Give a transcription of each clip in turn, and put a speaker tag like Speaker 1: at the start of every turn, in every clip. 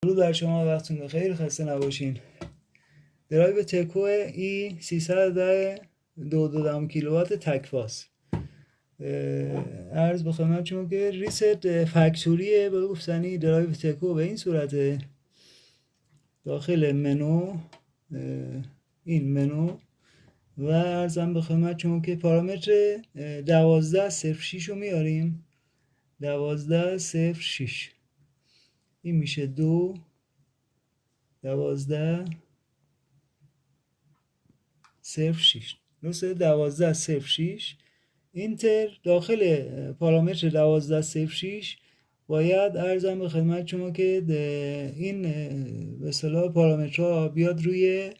Speaker 1: درود بر شما، وقتتون بخیر، خسته نباشین. درایو تکو ای 310 2.2 کیلووات تکفاس. عرض به خدمت شما که ریست فکتوریه به گفتنی درایو تکو به این صورته. داخل منو این منو و عرضم به خدمت شما که پارامتر 12.06 رو میاریم. 12.06 این میشه 2 12.06 درسته. 12.06 اینتر داخل پارامتر 12.06 باید عرضم به خدمت شما که این به اصطلاح پارامترها بیاد روی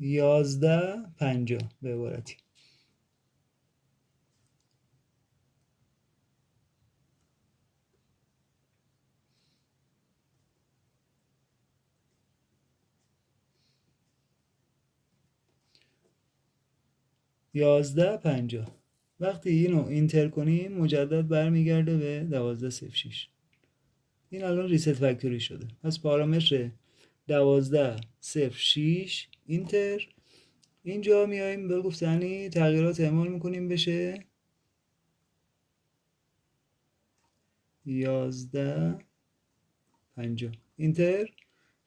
Speaker 1: 11.50 به عبارتی. یازده 50 وقتی اینو اینتر کنیم مجدد برمیگرده به 12.06. این الان ریست فکتوری شده. پس پارامتر 12.06 اینتر. اینجا میایم به گفتنی تغییرات اعمال میکنیم بشه 11.50 اینتر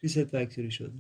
Speaker 1: ریست فکتوری شده.